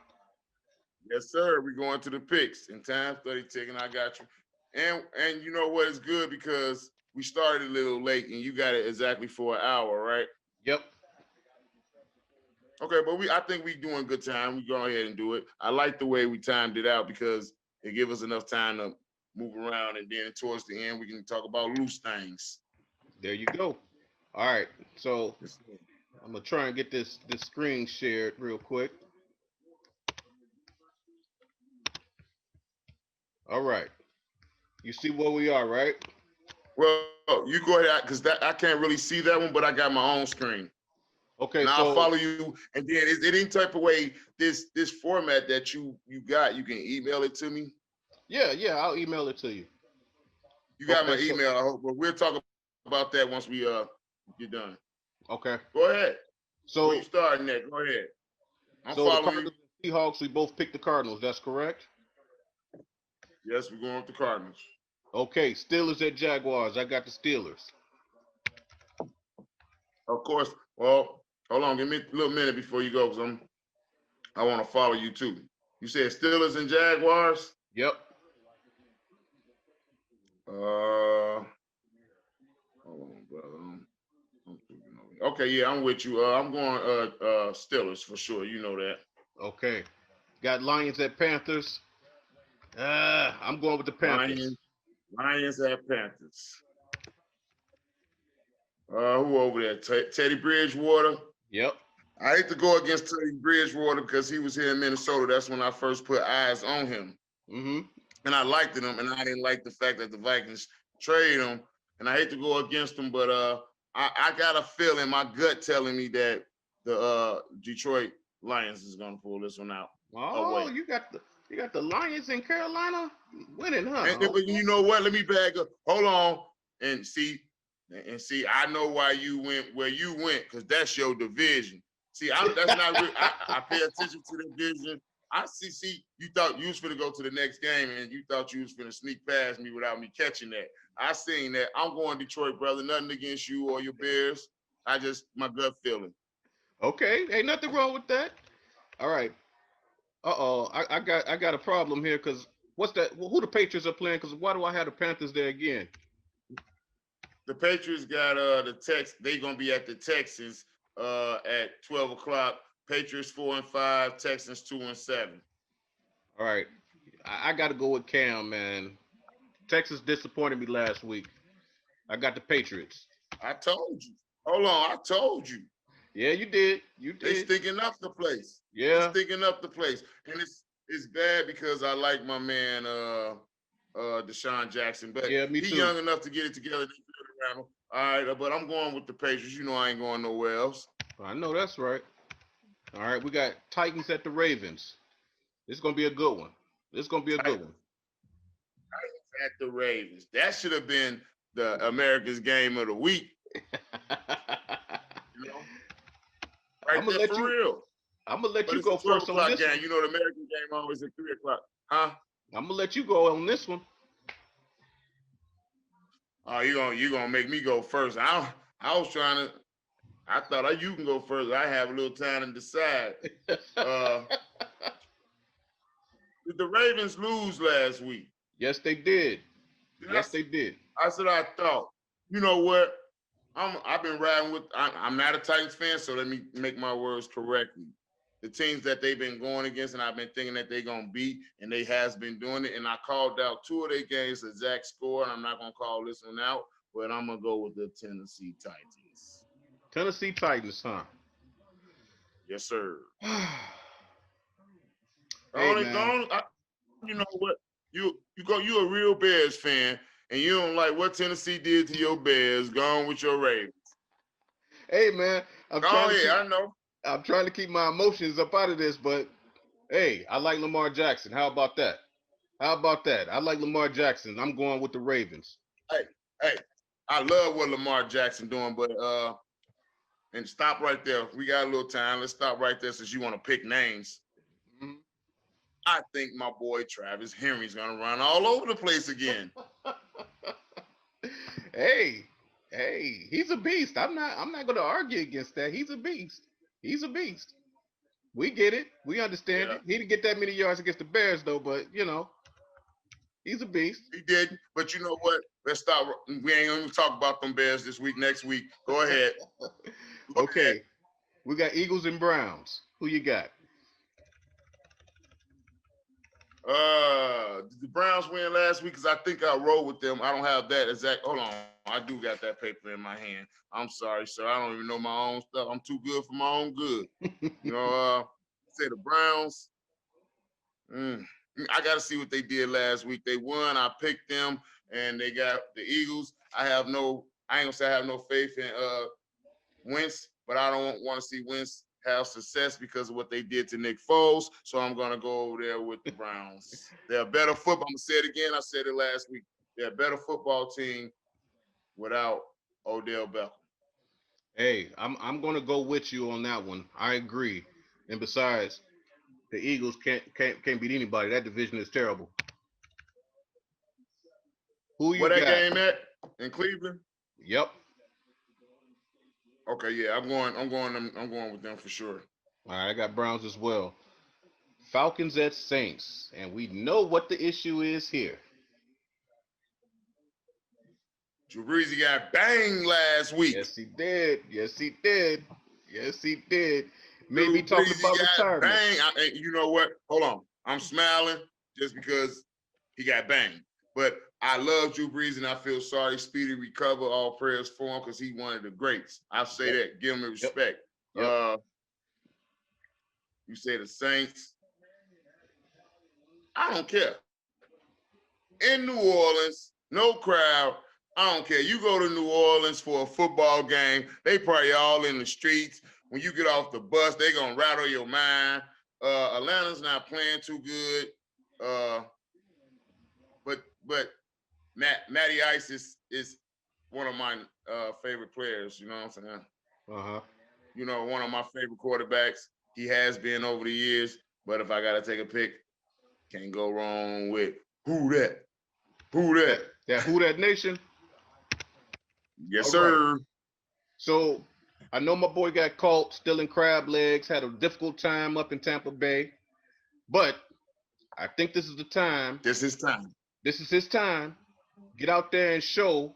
Yes, sir. We're going to the picks in time study ticking. I got you. And you know what? It's good because we started a little late and you got it exactly for an hour, right? Yep. Okay, but I think we doing good time. We go ahead and do it. I like the way we timed it out because it gives us enough time to move around, and then towards the end we can talk about loose things. There you go. All right. So I'm gonna try and get this screen shared real quick. All right. You see where we are, right? Well, you go ahead because I can't really see that one, but I got my own screen. Okay, and I'll follow you. And then is it any type of way this format that you got, you can email it to me? Yeah, I'll email it to you. You got my email, I hope. But we'll talk about that once we get done. Okay. Go ahead. So you starting at? Go ahead. I'm following the Cardinals and Seahawks, we both picked the Cardinals. That's correct? Yes, we're going with the Cardinals. Okay, Steelers at Jaguars. I got the Steelers. Of course. Well, hold on. Give me a little minute before you go, because I want to follow you too. You said Steelers and Jaguars? Yep. Hold on, brother. Okay, yeah, I'm with you. I'm going Steelers for sure. You know that. Okay. Got Lions at Panthers. I'm going with the Panthers. Lions at Panthers. Who over there? Teddy Bridgewater? Yep. I hate to go against Teddy Bridgewater because he was here in Minnesota. That's when I first put eyes on him. Mm-hmm. And I liked him, and I didn't like the fact that the Vikings traded him. And I hate to go against him, but I got a feeling, my gut telling me that the Detroit Lions is going to pull this one out. Oh, away. You got the Lions in Carolina winning, huh? But you know what? Let me back up. Hold on and see. I know why you went where you went because that's your division. See, that's not real. I pay attention to the division. I see. You thought you was going to go to the next game, and you thought you was going to sneak past me without me catching that. I seen that. I'm going Detroit, brother. Nothing against you or your Bears. My gut feeling. Okay, ain't nothing wrong with that. All right. I got a problem here because what's that? Who the Patriots are playing? Because why do I have the Panthers there again? The Patriots got the Tex. They gonna be at the Texans at 12 o'clock. Patriots 4-5, Texans 2-7. All right. I got to go with Cam, man. Texas disappointed me last week. I got the Patriots. I told you. Hold on, I told you. Yeah, you did. You They did. sticking up the place. They Yeah. sticking up the place, and it's bad because I like my man Deshaun Jackson, but Yeah, me he too. young enough to get it together. Around him. All right, but I'm going with the Patriots. You know I ain't going nowhere else. I know that's right. All right, we got Titans at the Ravens. This is gonna be a good one. This is gonna be a good one. Titans at the Ravens. That should have been the America's game of the week. You know, right there for real. I'm gonna let But you it's go a 12 first on o'clock this game. one. You know, the American game always at 3 o'clock. Huh? I'm gonna let you go on this one. Oh, you gonna make me go first. I was trying to. I thought you can go first. I have a little time to decide. Did the Ravens lose last week? Yes, they did. Yes, they did. I said I thought. You know what? I've been riding with. I'm not a Titans fan, so let me make my words correctly. The teams that they've been going against, and I've been thinking that they're gonna beat, and they has been doing it. And I called out 2 of their games, the exact score, and I'm not gonna call this one out, but I'm gonna go with the Tennessee Titans. Tennessee Titans, huh? Yes, sir. Hey, man. You know what? You a real Bears fan, and you don't like what Tennessee did to your Bears. Gone with your Ravens. Hey, man. I know. I'm trying to keep my emotions up out of this, but hey, I like Lamar Jackson. How about that? I like Lamar Jackson. I'm going with the Ravens. Hey, I love what Lamar Jackson doing, but and stop right there. We got a little time. Let's stop right there since you want to pick names. Mm-hmm. I think my boy Travis Henry's gonna run all over the place again. Hey, he's a beast. I'm not gonna argue against that. He's a beast. We get it. We understand it. He didn't get that many yards against the Bears though, but you know, he's a beast. He did, but you know what? Let's stop. We ain't gonna talk about them Bears this week. Next week, go ahead. Okay, we got Eagles and Browns. Who you got? Did the Browns win last week? Because I think I rolled with them. I don't have that exact. Hold on, I do got that paper in my hand. I'm sorry, sir. I don't even know my own stuff. I'm too good for my own good. You know, say the Browns. I got to see what they did last week. They won. I picked them, and they got the Eagles. I ain't gonna say I have no faith in Wentz, but I don't want to see Wentz have success because of what they did to Nick Foles. So I'm gonna go over there with the Browns. They're a better football. I'm gonna say it again. I said it last week. They're a better football team without Odell Beckham. Hey, I'm gonna go with you on that one. I agree. And besides, the Eagles can't beat anybody. That division is terrible. Who you Where got? that game at? In Cleveland? Yep. Okay, yeah, I'm going with them for sure. All right, I got Browns as well. Falcons at Saints, and we know what the issue is here. Drew Brees got banged last week. Yes, he did. Maybe talking about retirement. Bang. You know what? Hold on. I'm smiling just because he got banged. But I love Drew Brees, and I feel sorry. Speedy recover. All prayers for him because he one of the greats. I say that. Give him the respect. Yep. You say the Saints. I don't care. In New Orleans, no crowd. I don't care. You go to New Orleans for a football game, they probably all in the streets. When you get off the bus, they gonna rattle your mind. Atlanta's not playing too good. But Matty Ice is one of my favorite players. You know what I'm saying? Uh-huh. You know, one of my favorite quarterbacks. He has been over the years. But if I gotta take a pick, can't go wrong with who that? That Who That Nation? Yes, all sir. Right. So I know my boy got caught stealing crab legs, had a difficult time up in Tampa Bay. But I think this is the time. This is his time. Get out there and show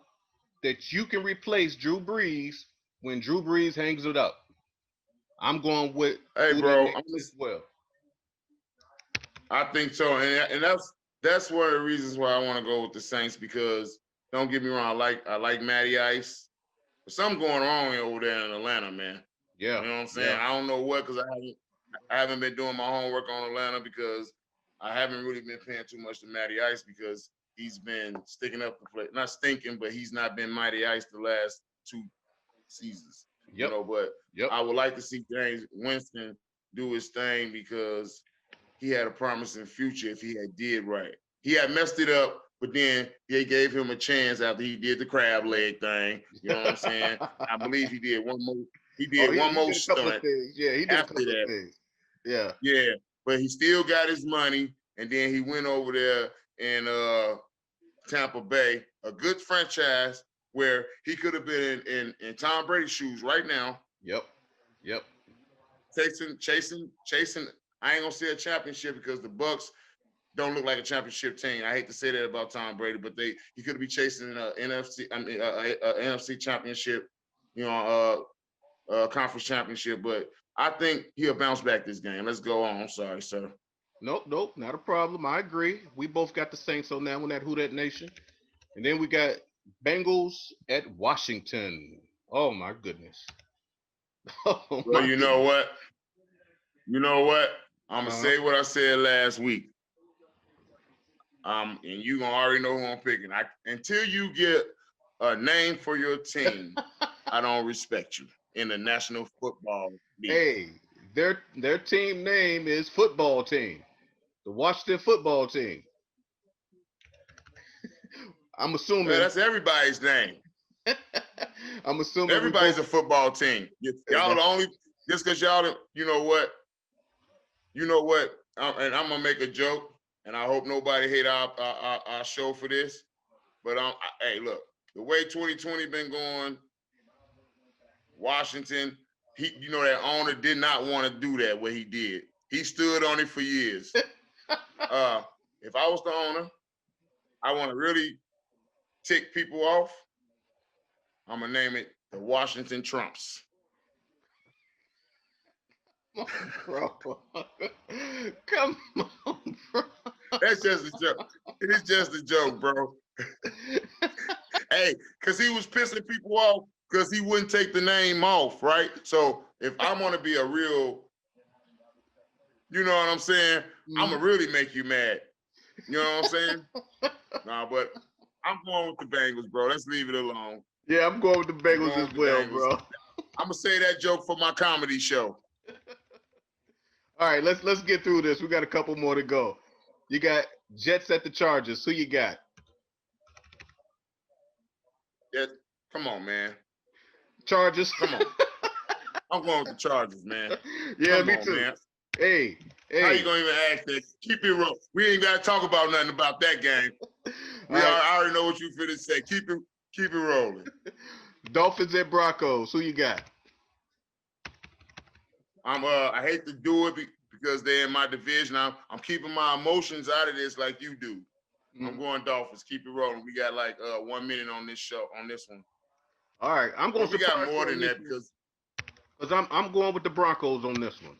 that you can replace Drew Brees when Drew Brees hangs it up. I'm going with hey, bro. As well. I think so, and that's one of the reasons why I want to go with the Saints because don't get me wrong, I like Matty Ice, but something going on over there in Atlanta, man. Yeah. You know what I'm saying? Yeah. I don't know what because I haven't been doing my homework on Atlanta because I haven't really been paying too much to Matty Ice because he's been sticking up the play, not stinking, but he's not been Mighty Ice the last 2 seasons. You Yep. know, but Yep. I would like to see James Winston do his thing because he had a promising future if he had did right. He had messed it up, but then they gave him a chance after he did the crab leg thing. You know what I'm saying? I believe he did one more. He did one more did a couple of stunt things. Yeah, he did a after couple that. of things. Yeah. Yeah, but he still got his money, and then he went over there in Tampa Bay, a good franchise where he could have been in Tom Brady's shoes right now. Yep. Yep. Chasing. I ain't gonna say a championship because the Bucks don't look like a championship team. I hate to say that about Tom Brady, but he could be chasing an NFC championship, you know, conference championship. But I think he'll bounce back this game. Let's go on. I'm sorry, sir. Nope, not a problem. I agree. We both got the Saints on that one, that Who Dat Nation. And then we got Bengals at Washington. Oh my goodness. Oh Well, my you know goodness. what? You know what? I'm gonna say what I said last week. And you gonna already know who I'm picking. Until you get a name for your team, I don't respect you in the National Football League. Hey, their team name is football team. The Washington football team. I'm assuming. Man, that's everybody's name. I'm assuming everybody's a football team. Y'all the only just because y'all. You know what? And I'm gonna make a joke, and I hope nobody hate our show for this. But hey, look, the way 2020 been going, Washington, that owner did not want to do that. What he did, he stood on it for years. If I was the owner, I want to really tick people off. I'm gonna name it the Washington Trumps. Bro. Come on, bro. That's just a joke. It's just a joke, bro. Hey, because he was pissing people off because he wouldn't take the name off, right? So if I want to be a real, you know what I'm saying? I'm going to really make you mad. You know what I'm saying? Nah, but I'm going with the Bengals, bro. Let's leave it alone. Yeah, I'm going with the Bengals as well, bro. I'm going to say that joke for my comedy show. All right, let's get through this. We got a couple more to go. You got Jets at the Chargers. Who you got? Yeah, come on, man. Chargers. Come on. I'm going with the Chargers, man. Yeah, come me on, too. Man. Hey. How you gonna even ask that? Keep it real. We ain't gotta talk about nothing about that game. I already know what you finna say. Keep it rolling. Dolphins and Broncos. Who you got? I hate to do it because they're in my division. I'm keeping my emotions out of this like you do. I'm going Dolphins. Keep it rolling. We got like 1 minute on this show, on this one. All right, I'm going. We got more than that because I'm going with the Broncos on this one.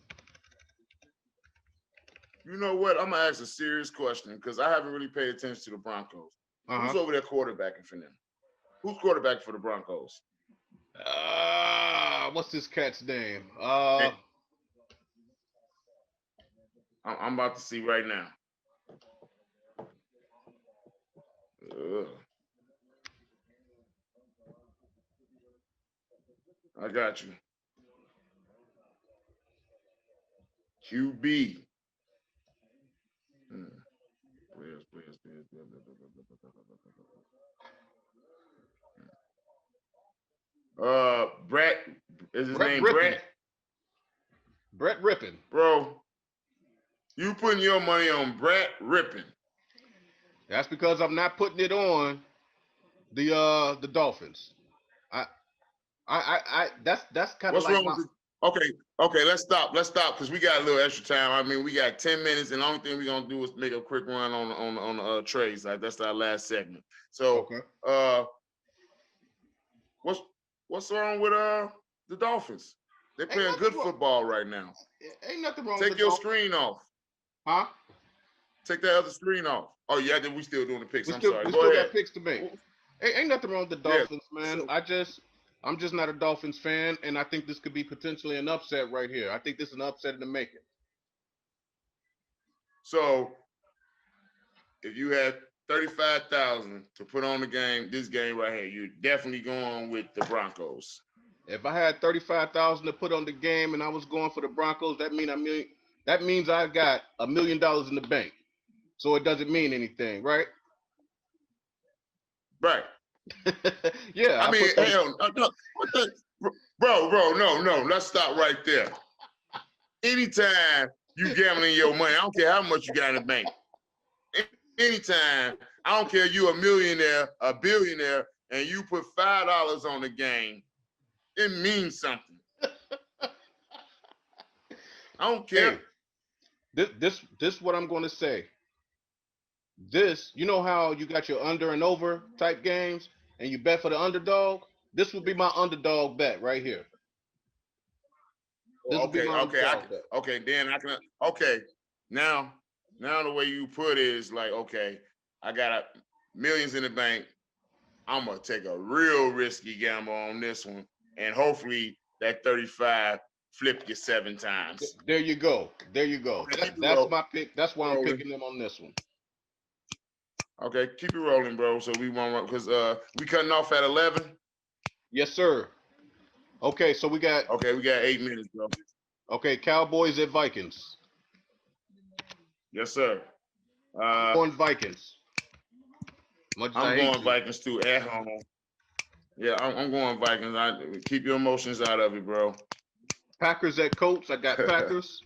You know what? I'm gonna ask a serious question because I haven't really paid attention to the Broncos. Who's over there quarterbacking for them? Who's quarterback for the Broncos? What's this cat's name? I'm about to see right now. I got you. QB. Players. Brett. Is his name Brett? Brett Rippin. Bro, you putting your money on Brett Rippin. That's because I'm not putting it on the Dolphins. That's kind of like wrong with Okay, let's stop because we got a little extra time. I mean, we got 10 minutes, and the only thing we're gonna do is make a quick run on the trades. Like that's our last segment. So, what's wrong with the Dolphins? They're playing good football right now. Ain't nothing wrong. Take your screen off. Huh? Take that other screen off. Oh yeah, then we still doing the picks. We I'm still sorry. we Go still ahead. got picks to make. Ain't nothing wrong with the Yeah. Dolphins, man. So, I'm just not a Dolphins fan, and I think this could be potentially an upset right here. I think this is an upset in the making. so if you had 35,000 to put on this game right here, you're definitely going with the Broncos. If I had 35,000 to put on the game and I was going for the Broncos, that means I got $1 million in the bank. So it doesn't mean anything, right? Right. Yeah. I mean, hell, no, bro, no. Let's stop right there. Anytime you gambling your money, I don't care how much you got in the bank. Anytime, I don't care you a millionaire, a billionaire, and you put $5 on the game, it means something. I don't care. Hey, this what I'm going to say. This, you know how you got your under and over type games, and you bet for the underdog. This would be my underdog bet right here. This would be my underdog bet. Okay. Then I can. Okay, now the way you put it is like, okay, I got millions in the bank. I'm gonna take a real risky gamble on this one, and hopefully that 35 flip you 7 times. There you go. Okay, That's my pick. That's why I'm picking them on this one. Okay, keep it rolling, bro. So we won't, because we cutting off at 11. Yes, sir. Okay, so we got 8 minutes, bro. Okay, Cowboys at Vikings. Yes, sir. I'm going Vikings. I'm going Vikings too at home. Yeah, I'm going Vikings. Keep your emotions out of it, bro. Packers at Colts. I got Packers.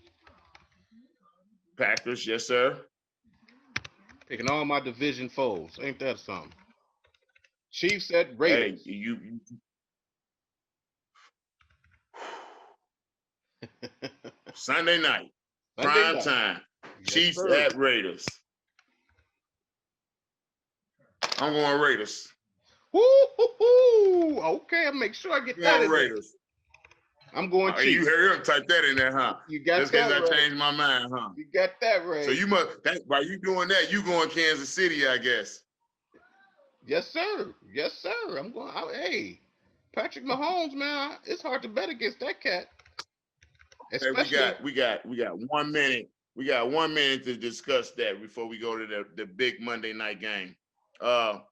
Packers, yes, sir. Taking all my division foes. Ain't that something? Chiefs at Raiders. Hey, you Sunday night, prime time. Yes, Chiefs sir. At Raiders. I'm going Raiders. Woo-hoo-hoo. Okay, I'll make sure I get that in Raiders. There. I'm going Chiefs. You heard him type that in there, huh? You got just that right. Just I changed my mind, huh? You got that right. So you must, by you doing that, you going Kansas City, I guess. Yes, sir. Yes, sir. I'm going. Hey, Patrick Mahomes, man, it's hard to bet against that cat. Okay, we got 1 minute. We got 1 minute to discuss that before we go to the big Monday night game. Bro,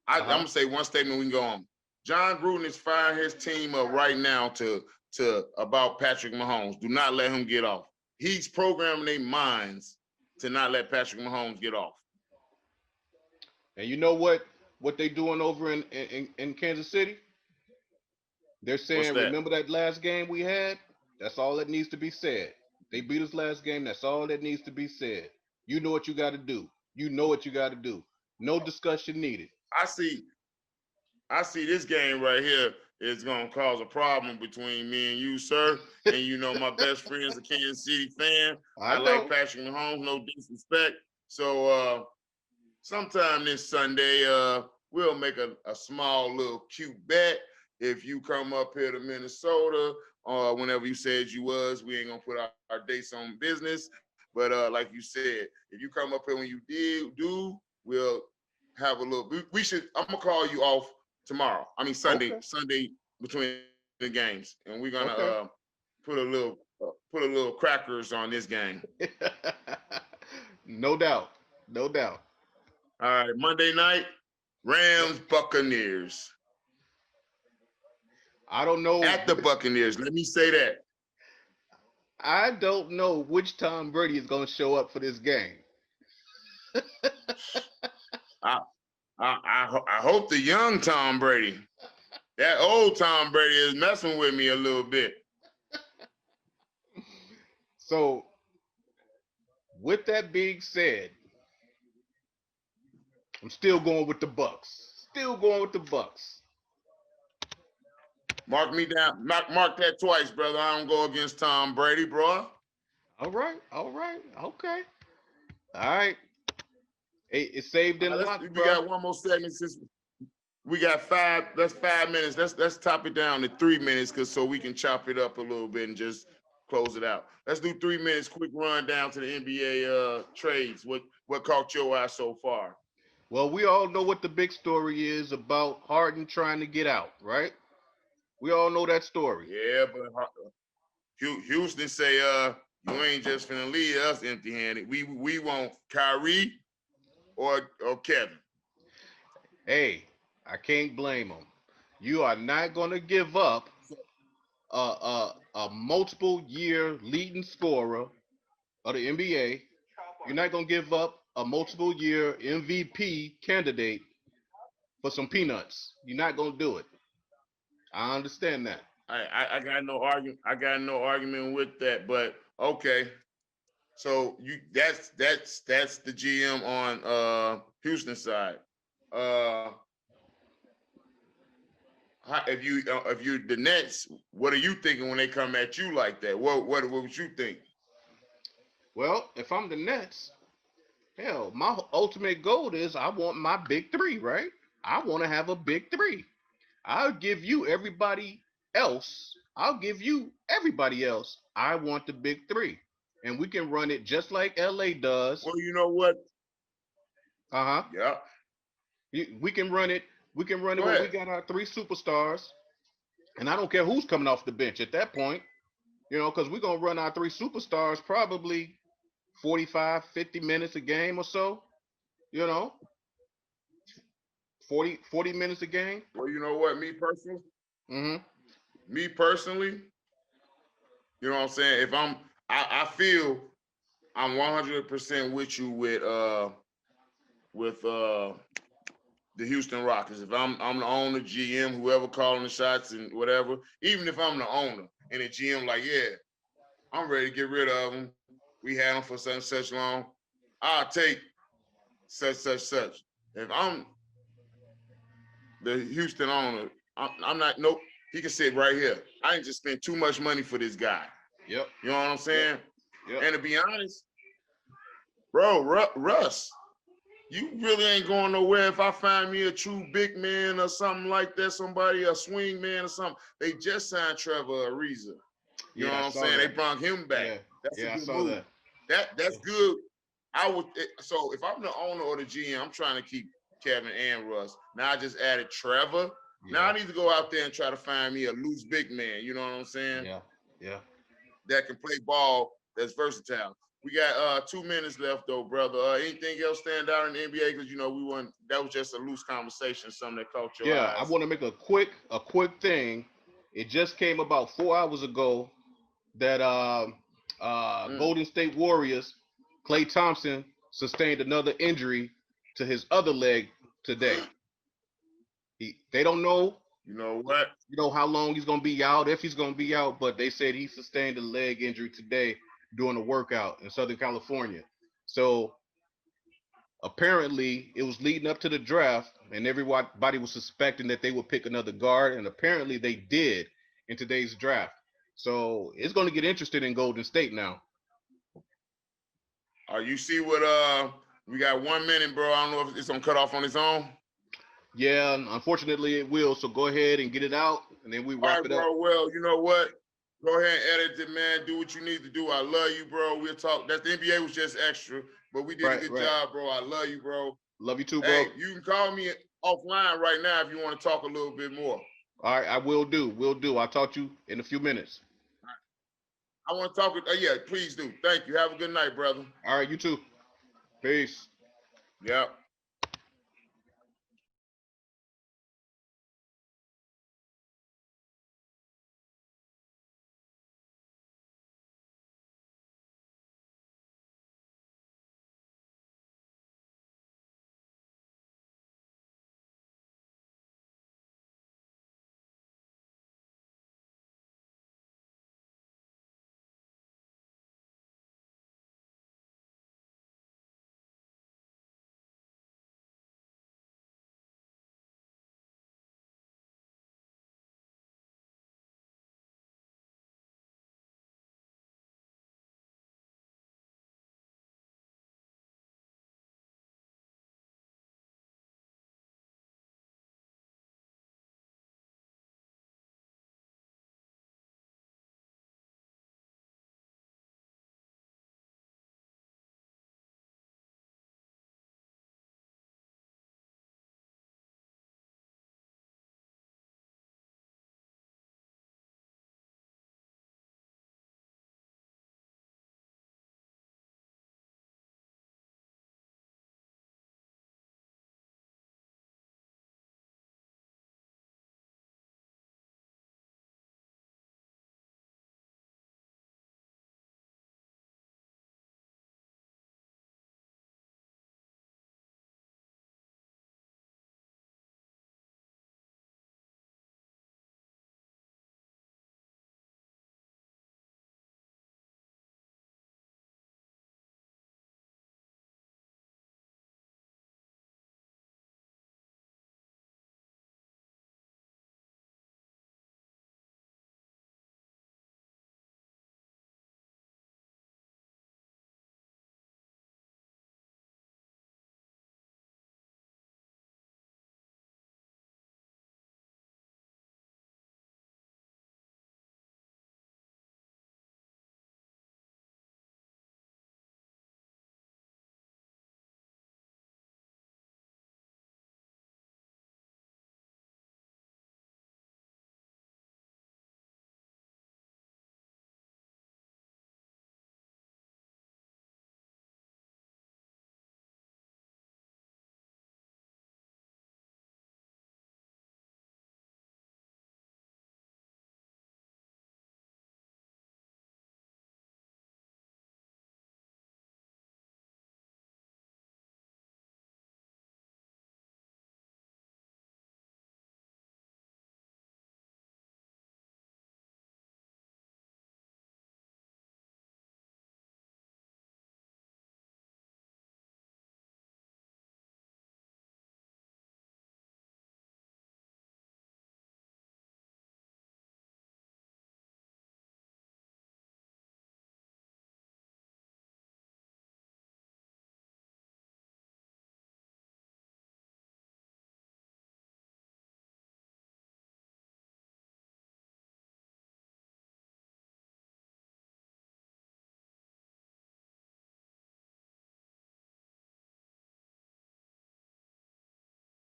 I'm gonna say one statement. We can go on. John Gruden is firing his team up right now to about Patrick Mahomes. Do not let him get off. He's programming their minds to not let Patrick Mahomes get off. And you know what they doing over in Kansas City? They're saying, remember that last game we had? That's all that needs to be said. They beat us last game. That's all that needs to be said. You know what you got to do. You know what you got to do. No discussion needed. I see this game right here is going to cause a problem between me and you, sir. And you know my best friend's a Kansas City fan. I like Patrick Mahomes, no disrespect. So sometime this Sunday, we'll make a small little cute bet. If you come up here to Minnesota, whenever you said you was, we ain't going to put our dates on business. But like you said, if you come up here when you do, we'll have a little. We should. I'm gonna call you off tomorrow. I mean Sunday. Okay. Sunday between the games, and we're gonna put a little crackers on this game. No doubt. All right, Monday night, Rams Buccaneers. I don't know. At the Buccaneers. Let me say that. I don't know which Tom Brady is going to show up for this game. I hope the young Tom Brady. That old Tom Brady is messing with me a little bit. So, with that being said, I'm still going with the Bucks. Mark me down. Mark that twice, brother. I don't go against Tom Brady, bro. All right. Okay. All right. Hey, it's saved in lock, We got one more segment since we got 5. That's 5 minutes. Let's top it down to 3 minutes, so we can chop it up a little bit and just close it out. Let's do 3 minutes, quick run down to the NBA trades. What caught your eye so far? Well, we all know what the big story is about Harden trying to get out, right? We all know that story. Yeah, but Houston say you ain't just finna leave us empty-handed. We want Kyrie or Kevin. Hey, I can't blame them. You are not going to give up a multiple year leading scorer of the NBA. You're not going to give up a multiple year MVP candidate for some peanuts. You're not going to do it. I understand that. I got no argument. I got no argument with that. But okay, so that's the GM on Houston side. If you're the Nets, what are you thinking when they come at you like that? What would you think? Well, if I'm the Nets, hell, my ultimate goal is I want my big three, right? I want to have a big three. I'll give you everybody else. I'll give you everybody else. I want the big three. And we can run it just like LA does. Well, you know what? Uh-huh. Yeah. We can run it. We can run it Go when we ahead. got our three superstars. And I don't care who's coming off the bench at that point, because we're going to run our three superstars probably 45, 50 minutes a game or so, 40 minutes a game. Well, you know what? Me personally, Mm-hmm. you know what I'm saying? If I feel I'm 100% with you with the Houston Rockets. If I'm the owner, GM, whoever calling the shots and whatever, even if I'm the owner and the GM like, yeah, I'm ready to get rid of them. We had them for such and such long. I'll take such. If I'm the Houston owner, I'm not. Nope. He can sit right here. I ain't just spent too much money for this guy. Yep. You know what I'm saying? Yep. And to be honest, bro, Russ, you really ain't going nowhere if I find me a true big man or something like that, somebody, a swing man or something. They just signed Trevor Ariza. You know what I'm saying? They brought him back. Yeah. That's a good I saw move. That's good. So if I'm the owner or the GM, I'm trying to keep Kevin and Russ. Now I just added Trevor. Yeah. Now I need to go out there and try to find me a loose big man. You know what I'm saying? Yeah. That can play ball, that's versatile. We got 2 minutes left though, brother. Anything else stand out in the NBA? Because we won. That was just a loose conversation, something that caught your eyes. I want to make a quick thing. It just came about 4 hours ago that Golden State Warriors, Klay Thompson sustained another injury to his other leg today. They don't know. You know what? How long he's gonna be out, if he's gonna be out, but they said he sustained a leg injury today doing a workout in Southern California. So apparently it was leading up to the draft, and everybody was suspecting that they would pick another guard, and apparently they did in today's draft. So it's going to get interested in Golden State now. You see what we got 1 minute, bro. I don't know if it's gonna cut off on its own. Yeah, unfortunately it will. So go ahead and get it out, and then we wrap it up. Bro. Well, you know what? Go ahead and edit it, man. Do what you need to do. I love you, bro. We'll talk. That the NBA was just extra, but we did a good job, bro. I love you, bro. Love you too, bro. Hey, you can call me offline right now if you want to talk a little bit more. All right, I will do. I'll talk to you in a few minutes. I want to talk with yeah, please do. Thank you. Have a good night, brother. All right, you too. Peace. Yep.